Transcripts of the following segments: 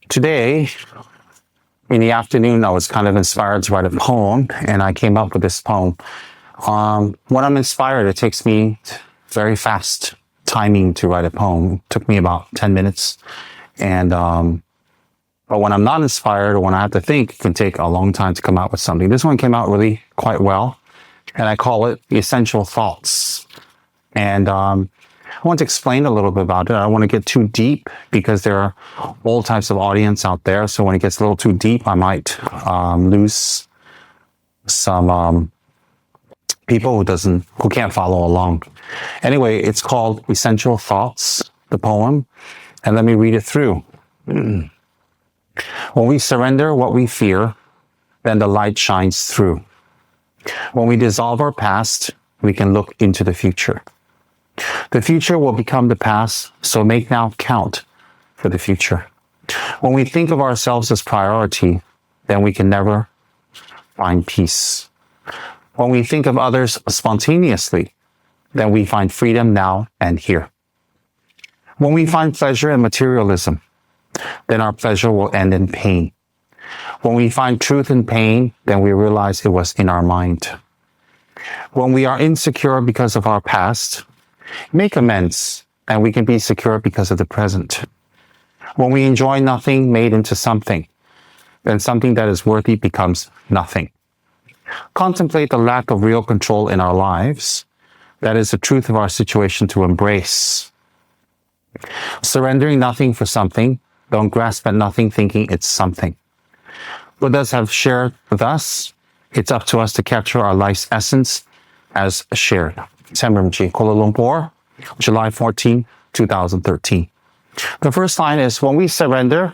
Today, in the afternoon, I was kind of inspired to write a poem, and I came up with this poem. When I'm inspired, it takes me very fast timing to write a poem. It took me about 10 minutes. And but when I'm not inspired or when I have to think, it can take a long time to come out with something. This one came out really quite well, and I call it Essential Thoughts. And I want to explain a little bit about it. I don't want to get too deep because there are all types of audience out there. So when it gets a little too deep, I might lose some people who can't follow along. Anyway, it's called Essential Thoughts, the poem, and let me read it through. When we surrender what we fear, then the light shines through. When we dissolve our past, we can look into the future. The future will become the past, so make now count for the future. When we think of ourselves as priority, then we can never find peace. When we think of others spontaneously, then we find freedom now and here. When we find pleasure in materialism, then our pleasure will end in pain. When we find truth in pain, then we realize it was in our mind. When we are insecure because of our past, make amends, and we can be secure because of the present. When we enjoy nothing made into something, then something that is worthy becomes nothing. Contemplate the lack of real control in our lives. That is the truth of our situation to embrace. Surrendering nothing for something, don't grasp at nothing thinking it's something. Buddhas have shared with us. It's up to us to capture our life's essence as shared. Tsem, Kuala Lumpur, July 14, 2013. The first line is, when we surrender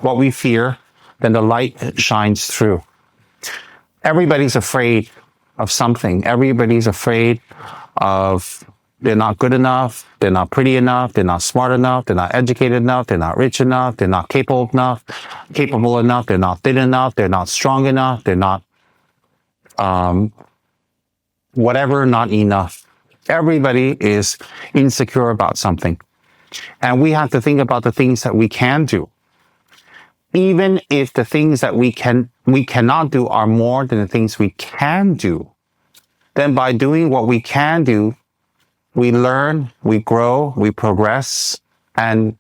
what we fear, then the light shines through. Everybody's afraid of something. Everybody's afraid of they're not good enough, they're not pretty enough, they're not smart enough, they're not educated enough, they're not rich enough, they're not capable enough, they're not thin enough, they're not strong enough, they're not whatever, not enough. Everybody is insecure about something. And we have to think about the things that we can do. Even if the things that we cannot do are more than the things we can do, then by doing what we can do, we learn, we grow, we progress, and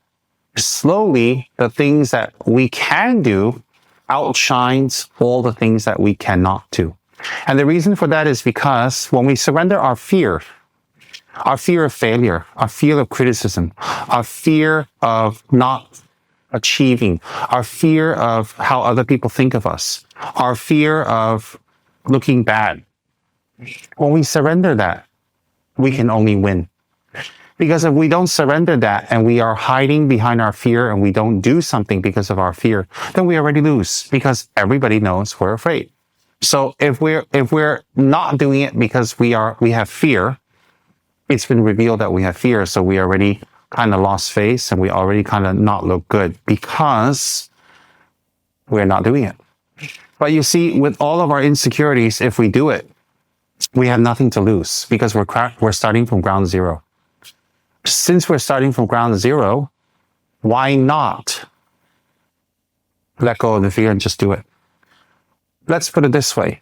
slowly the things that we can do outshines all the things that we cannot do. And the reason for that is because when we surrender our fear of failure, our fear of criticism, our fear of not achieving, our fear of how other people think of us, our fear of looking bad, when we surrender that, we can only win. Because if we don't surrender that and we are hiding behind our fear and we don't do something because of our fear, then we already lose because everybody knows we're afraid. So if we're not doing it because we have fear, it's been revealed that we have fear. So we already kind of lost face and we already kind of not look good because we're not doing it. But you see, with all of our insecurities, if we do it, we have nothing to lose because we're starting from ground zero. Since we're starting from ground zero, why not let go of the fear and just do it? Let's put it this way.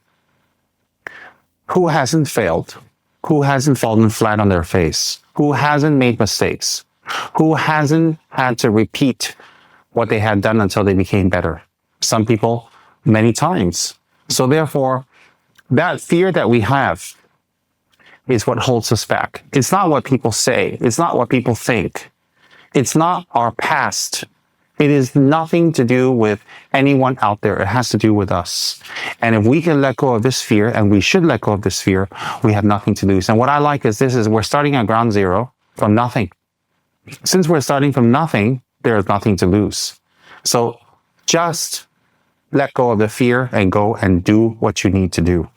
Who hasn't failed? Who hasn't fallen flat on their face? Who hasn't made mistakes? Who hasn't had to repeat what they had done until they became better? Some people, many times. So therefore, that fear that we have is what holds us back. It's not what people say. It's not what people think. It's not our past. It is nothing to do with anyone out there. It has to do with us. And if we can let go of this fear, and we should let go of this fear, we have nothing to lose. And what I like is we're starting at ground zero from nothing. Since we're starting from nothing, there is nothing to lose. So just let go of the fear and go and do what you need to do.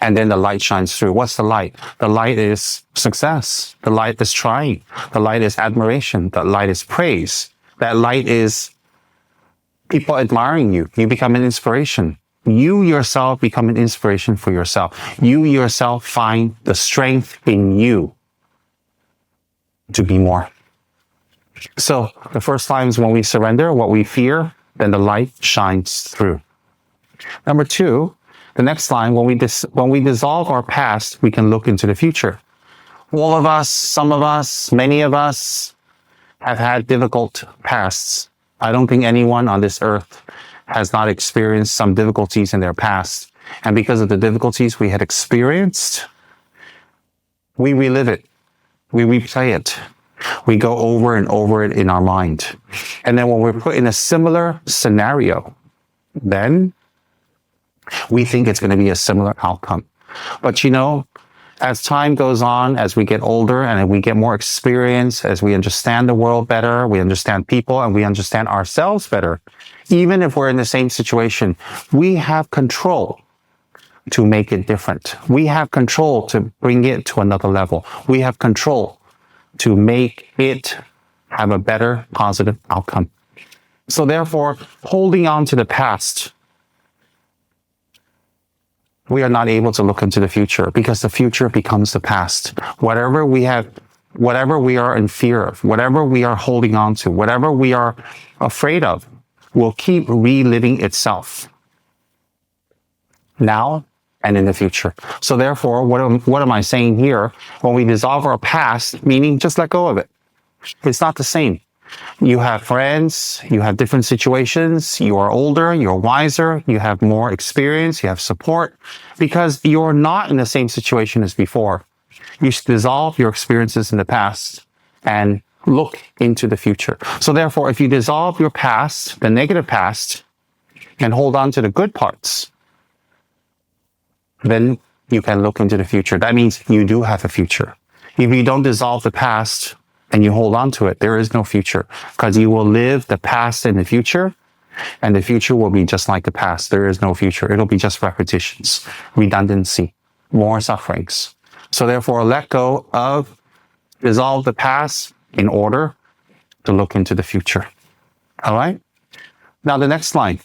And then the light shines through. What's the light? The light is success. The light is trying. The light is admiration. The light is praise. That light is people admiring you. You become an inspiration. You yourself become an inspiration for yourself. You yourself find the strength in you to be more. So the first time is when we surrender what we fear, then the light shines through. Number two, the next line, when we dissolve our past, we can look into the future. All of us, some of us, many of us have had difficult pasts. I don't think anyone on this earth has not experienced some difficulties in their past. And because of the difficulties we had experienced, we relive it. We replay it. We go over and over it in our mind. And then when we're put in a similar scenario, then we think it's going to be a similar outcome. But as time goes on, as we get older and we get more experience, as we understand the world better, we understand people and we understand ourselves better, even if we're in the same situation, we have control to make it different. We have control to bring it to another level. We have control to make it have a better positive outcome. So therefore, holding on to the past, we are not able to look into the future because the future becomes the past. Whatever we are in fear of, whatever we are holding on to, whatever we are afraid of, will keep reliving itself now and in the future. So therefore, what am I saying here? When we dissolve our past, meaning just let go of it. It's not the same. You have friends, you have different situations, you are older, you're wiser, you have more experience, you have support, because you're not in the same situation as before. You should dissolve your experiences in the past and look into the future. So therefore, if you dissolve your past, the negative past, and hold on to the good parts, then you can look into the future. That means you do have a future. If you don't dissolve the past, and you hold on to it, there is no future, because you will live the past in the future, and the future will be just like the past. There is no future. It'll be just repetitions, redundancy, more sufferings. So therefore, let go of, dissolve the past in order to look into the future. All right? Now the next line.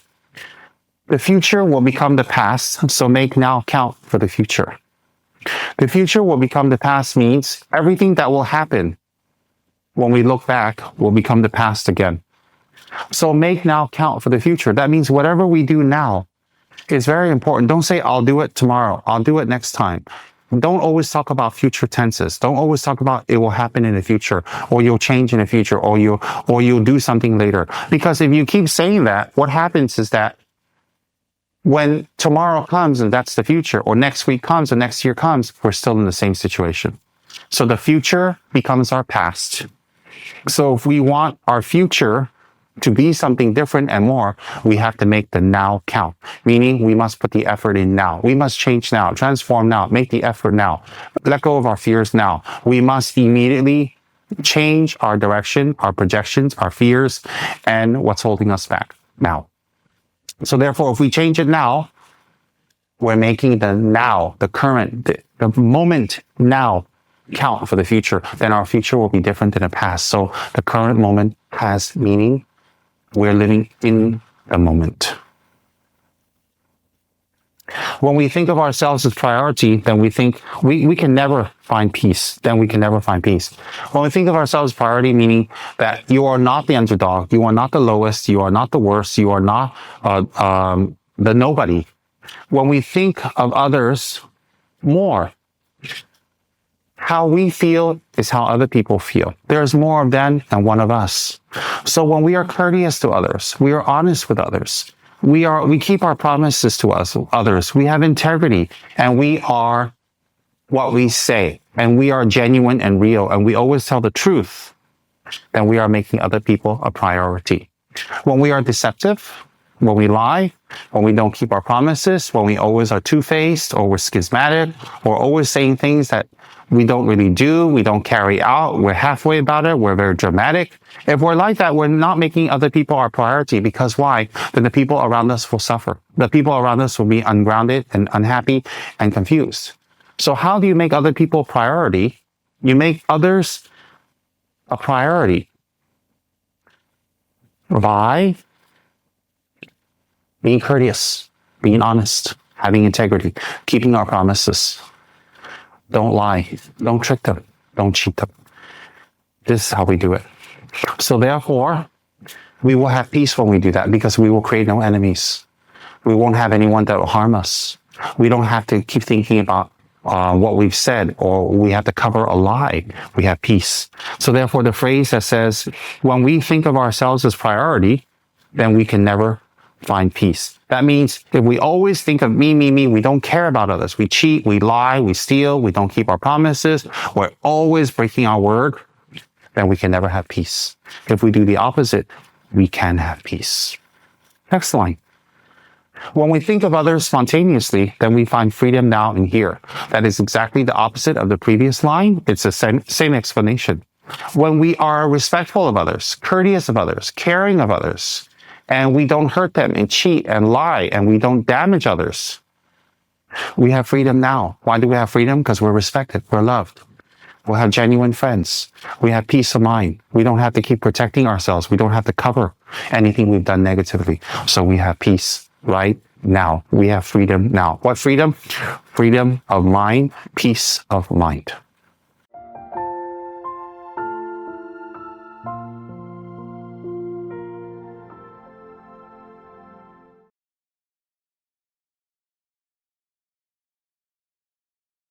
The future will become the past, so make now count for the future. The future will become the past means everything that will happen when we look back will become the past again. So make now count for the future. That means whatever we do now is very important. Don't say, I'll do it tomorrow. I'll do it next time. Don't always talk about future tenses. Don't always talk about it will happen in the future, or you'll change in the future, or you'll do something later. Because if you keep saying that, what happens is that when tomorrow comes and that's the future, or next week comes and next year comes, we're still in the same situation. So the future becomes our past. So if we want our future to be something different and more, we have to make the now count. Meaning we must put the effort in now. We must change now, transform now, make the effort now. Let go of our fears now. We must immediately change our direction, our projections, our fears, and what's holding us back now. So therefore, if we change it now, we're making the now, the current, the moment now count for the future. Then our future will be different than the past. So the current moment has meaning. We're living in the moment. When we think of ourselves as priority, then we think we can never find peace. Then we can never find peace. When we think of ourselves as priority, meaning that you are not the underdog, you are not the lowest, you are not the worst, you are not the nobody. When we think of others more, how we feel is how other people feel. There's more of them than one of us. So when we are courteous to others, we are honest with others, we keep our promises to others, we have integrity, and we are what we say, and we are genuine and real, and we always tell the truth, then we are making other people a priority. When we are deceptive, when we lie, when we don't keep our promises, when we always are two-faced, or we're schismatic, or always saying things that we don't really do, we don't carry out, we're halfway about it, we're very dramatic. If we're like that, we're not making other people our priority, because why? Then the people around us will suffer. The people around us will be ungrounded and unhappy and confused. So how do you make other people a priority? You make others a priority by being courteous, being honest, having integrity, keeping our promises. Don't lie. Don't trick them. Don't cheat them. This is how we do it. So therefore, we will have peace when we do that because we will create no enemies. We won't have anyone that will harm us. We don't have to keep thinking about what we've said, or we have to cover a lie. We have peace. So therefore, the phrase that says, when we think of ourselves as priority, then we can never find peace. That means if we always think of me, we don't care about others. We cheat, we lie, we steal, we don't keep our promises. We're always breaking our word. Then we can never have peace. If we do the opposite, we can have peace. Next line. When we think of others spontaneously, then we find freedom now and here. That is exactly the opposite of the previous line. It's the same explanation. When we are respectful of others, courteous of others, caring of others, and we don't hurt them and cheat and lie, and we don't damage others, we have freedom now. Why do we have freedom? Because we're respected, we're loved. We'll have genuine friends. We have peace of mind. We don't have to keep protecting ourselves. We don't have to cover anything we've done negatively. So we have peace right now. We have freedom now. What freedom? Freedom of mind, peace of mind.